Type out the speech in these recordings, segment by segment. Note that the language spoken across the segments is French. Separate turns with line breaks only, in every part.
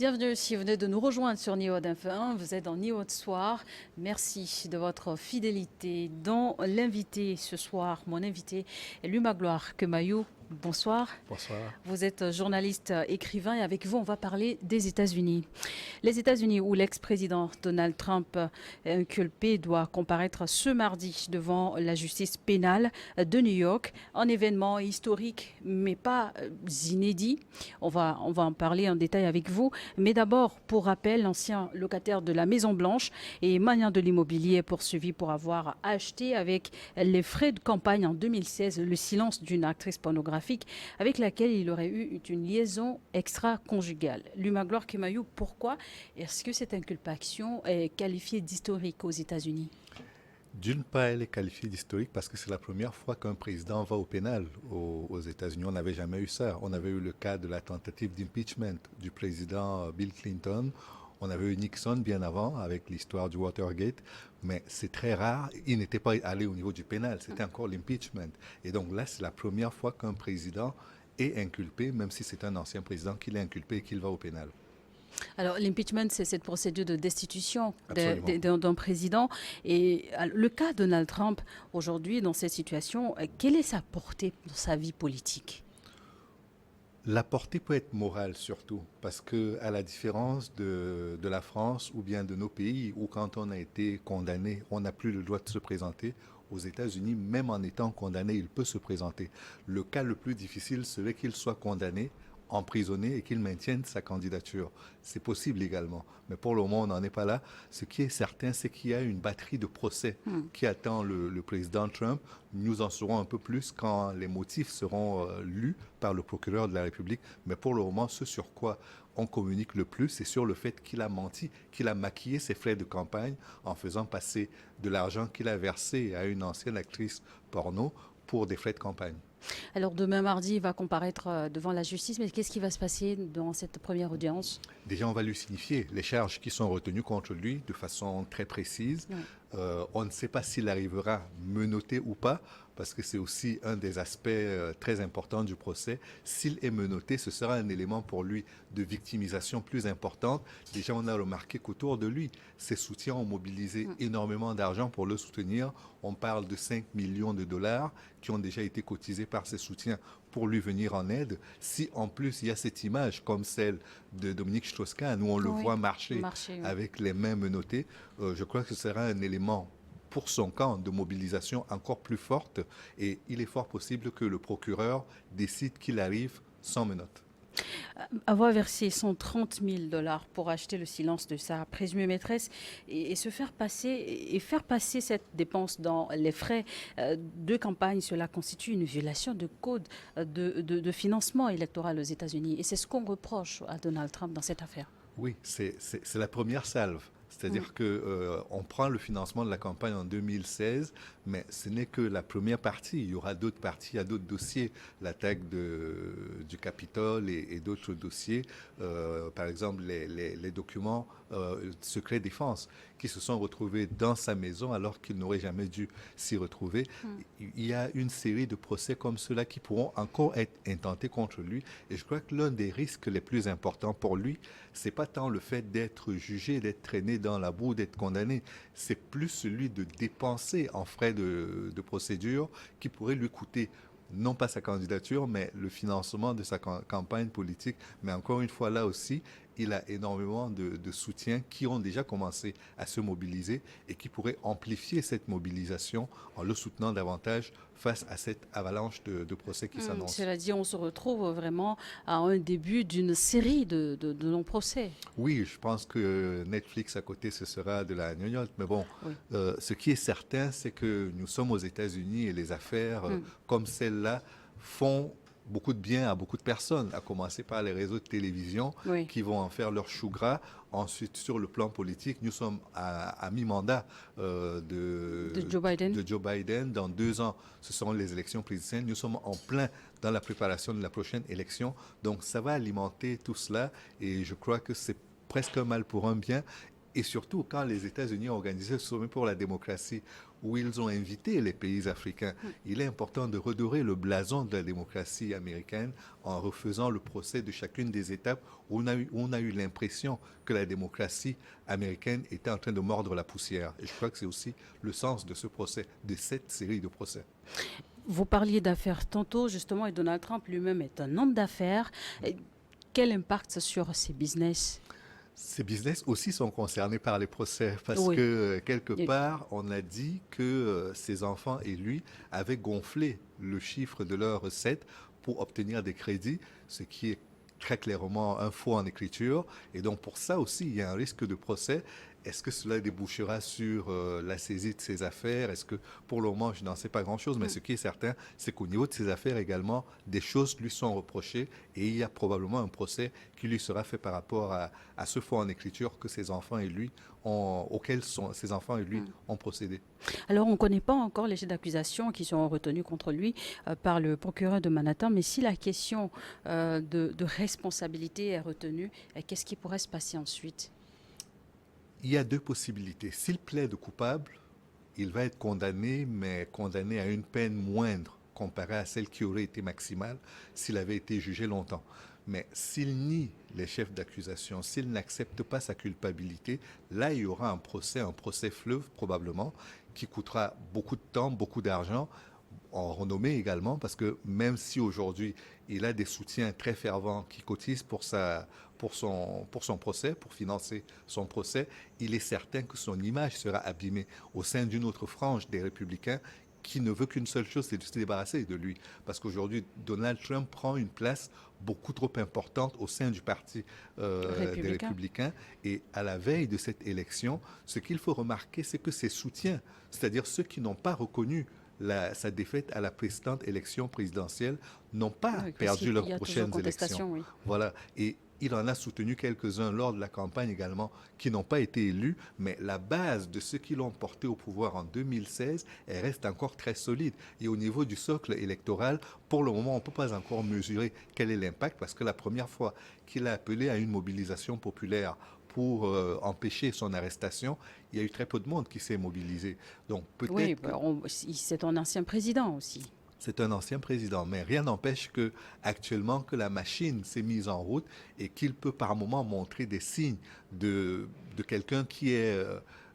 Bienvenue si vous venez de nous rejoindre sur NIOD F1. Vous êtes dans NIOD Soir. Merci de votre fidélité. Dans l'invité ce soir, mon invité est Lumagloire Kemayou. Bonsoir.
Bonsoir.
Vous êtes journaliste, écrivain et avec vous, on va parler des États-Unis. Les États-Unis où l'ex-président Donald Trump inculpé doit comparaître ce mardi devant la justice pénale de New York. Un événement historique mais pas inédit. On va en parler en détail avec vous. Mais d'abord, pour rappel, l'ancien locataire de la Maison-Blanche et maniant de l'immobilier est poursuivi pour avoir acheté avec les frais de campagne en 2016 le silence d'une actrice pornographique avec laquelle il aurait eu une liaison extra-conjugale. Lumagloire Kemayou, pourquoi est-ce que cette inculpation est qualifiée d'historique aux États-Unis?
D'une part, elle est qualifiée d'historique parce que c'est la première fois qu'un président va au pénal aux États-Unis. On n'avait jamais eu ça. On avait eu le cas de la tentative d'impeachment du président Bill Clinton. On avait eu Nixon bien avant avec l'histoire du Watergate, mais c'est très rare. Il n'était pas allé au niveau du pénal, c'était encore l'impeachment. Et donc là, c'est la première fois qu'un président est inculpé, même si c'est un ancien président qui l'est inculpé et qu'il va au pénal.
Alors, l'impeachment, c'est cette procédure de destitution
Absolument.
d'un président. Et le cas de Donald Trump, aujourd'hui, dans cette situation, quelle est sa portée dans sa vie politique?
La portée peut être morale surtout, parce que à la différence de la France ou bien de nos pays, où quand on a été condamné, on n'a plus le droit de se présenter, aux États-Unis, même en étant condamné, il peut se présenter. Le cas le plus difficile serait qu'il soit condamné, emprisonné et qu'il maintienne sa candidature. C'est possible également, mais pour le moment, on n'en est pas là. Ce qui est certain, c'est qu'il y a une batterie de procès qui attend le président Trump. Nous en saurons un peu plus quand les motifs seront lus par le procureur de la République. Mais pour le moment, ce sur quoi on communique le plus, c'est sur le fait qu'il a menti, qu'il a maquillé ses frais de campagne en faisant passer de l'argent qu'il a versé à une ancienne actrice porno pour des frais de campagne.
Alors, demain mardi, il va comparaître devant la justice, mais qu'est-ce qui va se passer dans cette première audience?
Déjà, on va lui signifier les charges qui sont retenues contre lui de façon très précise.
Oui.
On ne sait pas s'il arrivera menotté ou pas, parce que c'est aussi un des aspects très importants du procès. S'il est menotté, ce sera un élément pour lui de victimisation plus importante. Déjà, on a remarqué qu'autour de lui, ses soutiens ont mobilisé énormément d'argent pour le soutenir. On parle de 5 millions de dollars qui ont déjà été cotisés par ses soutiens pour lui venir en aide. Si en plus il y a cette image comme celle de Dominique Strauss-Kahn où on le voit marcher avec les mains menottées, je crois que ce sera un élément pour son camp de mobilisation encore plus forte et il est fort possible que le procureur décide qu'il arrive sans menottes.
Avoir versé 130 000 dollars pour acheter le silence de sa présumée maîtresse et se faire passer et faire passer cette dépense dans les frais de campagne, cela constitue une violation de code de financement électoral aux États-Unis. Et c'est ce qu'on reproche à Donald Trump dans cette affaire.
Oui, c'est la première salve. C'est-à-dire qu'on prend le financement de la campagne en 2016, mais ce n'est que la première partie. Il y aura d'autres parties, il y a d'autres dossiers, l'attaque du Capitole et d'autres dossiers, par exemple les documents secret défense qui se sont retrouvés dans sa maison alors qu'il n'aurait jamais dû s'y retrouver. Il y a une série de procès comme cela qui pourront encore être intentés contre lui. Et je crois que l'un des risques les plus importants pour lui, c'est pas tant le fait d'être jugé, d'être traîné dans la boue, d'être condamné. C'est plus celui de dépenser en frais de procédure qui pourrait lui coûter non pas sa candidature, mais le financement de sa campagne politique. Mais encore une fois, là aussi, il a énormément de soutiens qui ont déjà commencé à se mobiliser et qui pourraient amplifier cette mobilisation en le soutenant davantage face à cette avalanche de procès qui s'annonce.
Cela dit, on se retrouve vraiment à un début d'une série de longs procès.
Oui, je pense que Netflix à côté, ce sera de la gnognotte. Mais bon,
Oui.
ce qui est certain, c'est que nous sommes aux États-Unis et les affaires comme celle-là font beaucoup de bien à beaucoup de personnes, à commencer par les réseaux de télévision qui vont en faire leur chou gras. Ensuite, sur le plan politique, nous sommes à mi-mandat de Joe Biden. Dans 2 ans, ce seront les élections présidentielles. Nous sommes en plein dans la préparation de la prochaine élection. Donc, ça va alimenter tout cela et je crois que c'est presque un mal pour un bien. Et surtout, quand les États-Unis ont organisé le sommet pour la démocratie, où ils ont invité les pays africains, il est important de redorer le blason de la démocratie américaine en refaisant le procès de chacune des étapes où on a eu l'impression que la démocratie américaine était en train de mordre la poussière. Et je crois que c'est aussi le sens de ce procès, de cette série de procès.
Vous parliez d'affaires tantôt, justement, et Donald Trump lui-même est un homme d'affaires. Quel impact sur ses business?
Ces business aussi sont concernés par les procès parce
Oui.
que quelque part, on a dit que ses enfants et lui avaient gonflé le chiffre de leurs recettes pour obtenir des crédits, ce qui est très clairement un faux en écriture. Et donc pour ça aussi, il y a un risque de procès. Est-ce que cela débouchera sur la saisie de ses affaires? Est-ce que pour le moment, je n'en sais pas grand-chose, mais ce qui est certain, c'est qu'au niveau de ses affaires également, des choses lui sont reprochées et il y a probablement un procès qui lui sera fait par rapport à ce faux en écriture que ses enfants et lui ses enfants et lui ont procédé.
Alors, on ne connaît pas encore les chefs d'accusation qui seront retenus contre lui par le procureur de Manhattan, mais si la question de responsabilité est retenue, qu'est-ce qui pourrait se passer ensuite?
Il y a deux possibilités. S'il plaide coupable, il va être condamné, mais condamné à une peine moindre comparée à celle qui aurait été maximale s'il avait été jugé longtemps. Mais s'il nie les chefs d'accusation, s'il n'accepte pas sa culpabilité, là, il y aura un procès fleuve probablement, qui coûtera beaucoup de temps, beaucoup d'argent, en renommée également, parce que même si aujourd'hui il a des soutiens très fervents qui cotisent pour son procès, pour financer son procès, il est certain que son image sera abîmée au sein d'une autre frange des républicains qui ne veut qu'une seule chose, c'est de se débarrasser de lui. Parce qu'aujourd'hui, Donald Trump prend une place beaucoup trop importante au sein du parti des républicains. Et à la veille de cette élection, ce qu'il faut remarquer, c'est que ses soutiens, c'est-à-dire ceux qui n'ont pas reconnu sa défaite à la précédente élection présidentielle, n'ont pas perdu leurs prochaines élections.
Oui.
Voilà. Et il en a soutenu quelques-uns lors de la campagne également qui n'ont pas été élus, mais la base de ceux qui l'ont porté au pouvoir en 2016, elle reste encore très solide. Et au niveau du socle électoral, pour le moment, on ne peut pas encore mesurer quel est l'impact parce que la première fois qu'il a appelé à une mobilisation populaire pour empêcher son arrestation, il y a eu très peu de monde qui s'est mobilisé. Donc peut-être
oui, c'est un ancien président aussi.
C'est un ancien président, mais rien n'empêche que actuellement que la machine s'est mise en route et qu'il peut par moment montrer des signes de quelqu'un qui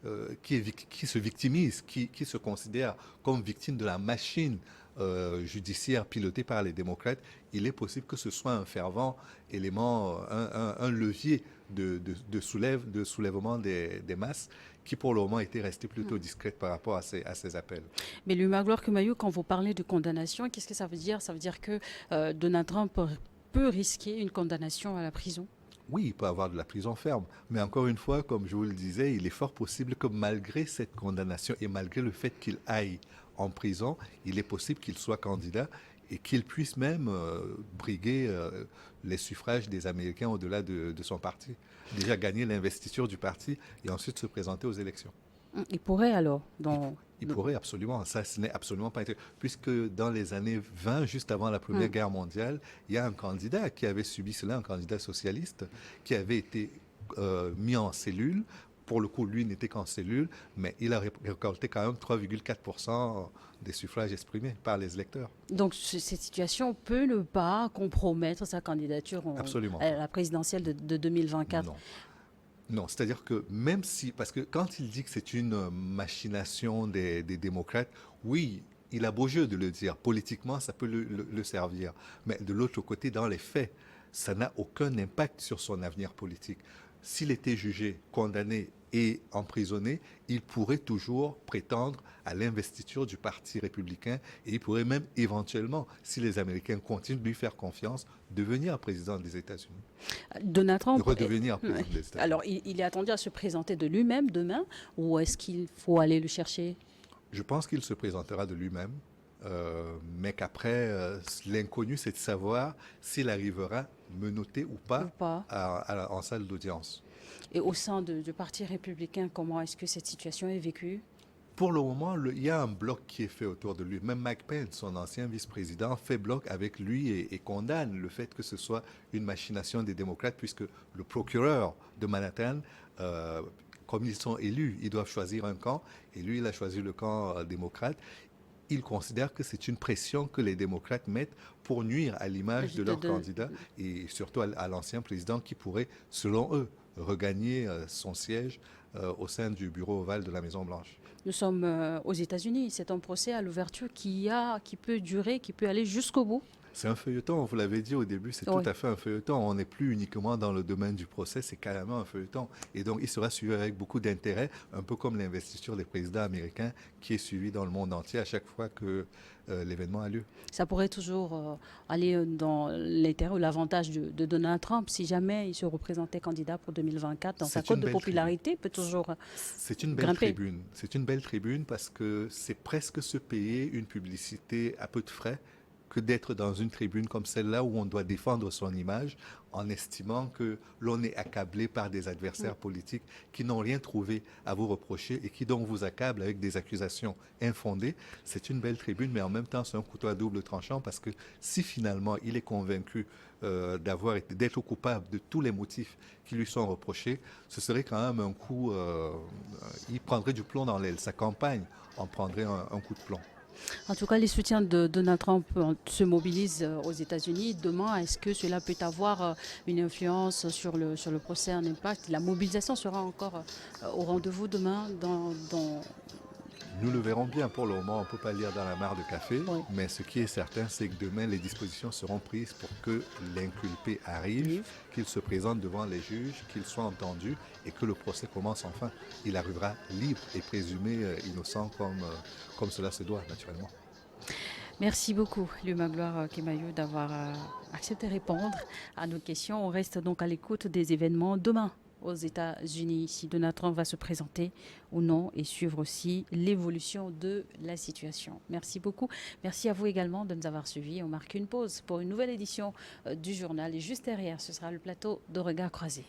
se victimise, qui se considère comme victime de la machine judiciaire pilotée par les démocrates. Il est possible que ce soit un fervent élément, un levier de soulèvement des masses qui pour le moment était restée plutôt discrète par rapport à ces appels.
Mais le Magloire Kemayou, quand vous parlez de condamnation, qu'est-ce que ça veut dire? Ça veut dire que Donald Trump peut risquer une condamnation à la prison?
Oui, il peut avoir de la prison ferme. Mais encore une fois, comme je vous le disais, il est fort possible que malgré cette condamnation et malgré le fait qu'il aille en prison, il est possible qu'il soit candidat et qu'il puisse même briguer les suffrages des Américains au-delà de son parti. Déjà gagner l'investiture du parti et ensuite se présenter aux élections.
Il pourrait alors
Il pourrait absolument, ça ce n'est absolument pas intéressant. Puisque dans les années 20, juste avant la Première Guerre mondiale, il y a un candidat qui avait subi cela, un candidat socialiste, qui avait été mis en cellule. Pour le coup, lui n'était qu'en cellule, mais il a récolté quand même 3,4% des suffrages exprimés par les électeurs.
Donc cette situation peut ne pas compromettre sa candidature à la présidentielle de 2024?
Non. Non, c'est-à-dire que même si, parce que quand il dit que c'est une machination des démocrates, oui, il a beau jeu de le dire. Politiquement, ça peut le servir. Mais de l'autre côté, dans les faits, ça n'a aucun impact sur son avenir politique. S'il était jugé, condamné et emprisonné, il pourrait toujours prétendre à l'investiture du Parti républicain et il pourrait même éventuellement, si les Américains continuent de lui faire confiance, devenir président des États-Unis.
Donald Trump
redevenir président des États-Unis.
Alors, il est attendu à se présenter de lui-même demain ou est-ce qu'il faut aller le chercher?
Je pense qu'il se présentera de lui-même, mais qu'après, l'inconnu, c'est de savoir s'il arrivera menotté ou pas, en salle d'audience.
Et au sein du Parti républicain, comment est-ce que cette situation est vécue?
Pour le moment, il y a un bloc qui est fait autour de lui. Même Mike Pence, son ancien vice-président, fait bloc avec lui et condamne le fait que ce soit une machination des démocrates, puisque le procureur de Manhattan comme ils sont élus, ils doivent choisir un camp, et lui, il a choisi le camp démocrate. Il considère que c'est une pression que les démocrates mettent pour nuire à l'image de leur candidat et surtout à l'ancien président qui pourrait, selon eux, regagner son siège au sein du bureau ovale de la Maison-Blanche.
Nous sommes aux États-Unis. C'est un procès à l'ouverture qui peut durer, qui peut aller jusqu'au bout.
C'est un feuilleton, vous l'avez dit au début, c'est tout à fait un feuilleton. On n'est plus uniquement dans le domaine du procès, c'est carrément un feuilleton. Et donc, il sera suivi avec beaucoup d'intérêt, un peu comme l'investiture des présidents américains qui est suivie dans le monde entier à chaque fois que l'événement a lieu.
Ça pourrait toujours aller dans l'intérêt ou l'avantage de Donald Trump si jamais il se représentait candidat pour 2024. Dans sa cote de popularité peut toujours
C'est une belle tribune. C'est une belle tribune parce que c'est presque se payer une publicité à peu de frais que d'être dans une tribune comme celle-là où on doit défendre son image en estimant que l'on est accablé par des adversaires politiques qui n'ont rien trouvé à vous reprocher et qui donc vous accablent avec des accusations infondées. C'est une belle tribune, mais en même temps, c'est un couteau à double tranchant parce que si finalement il est convaincu d'être coupable de tous les motifs qui lui sont reprochés, ce serait quand même un coup, il prendrait du plomb dans l'aile. Sa campagne en prendrait un coup de plomb.
En tout cas, les soutiens de Donald Trump se mobilisent aux États-Unis. Demain, est-ce que cela peut avoir une influence sur le procès, un impact? La mobilisation sera encore au rendez-vous demain
Nous le verrons bien. Pour le moment, on ne peut pas lire dans la mare de café. Oui. Mais ce qui est certain, c'est que demain, les dispositions seront prises pour que l'inculpé arrive, qu'il se présente devant les juges, qu'il soit entendu et que le procès commence enfin. Il arrivera libre et présumé innocent comme cela se doit, naturellement.
Merci beaucoup, Liu Magloire Kemayou, d'avoir accepté de répondre à nos questions. On reste donc à l'écoute des événements demain aux États-Unis, si Donald Trump va se présenter ou non, et suivre aussi l'évolution de la situation. Merci beaucoup. Merci à vous également de nous avoir suivis. On marque une pause pour une nouvelle édition du journal. Et juste derrière, ce sera le plateau de Regards croisés.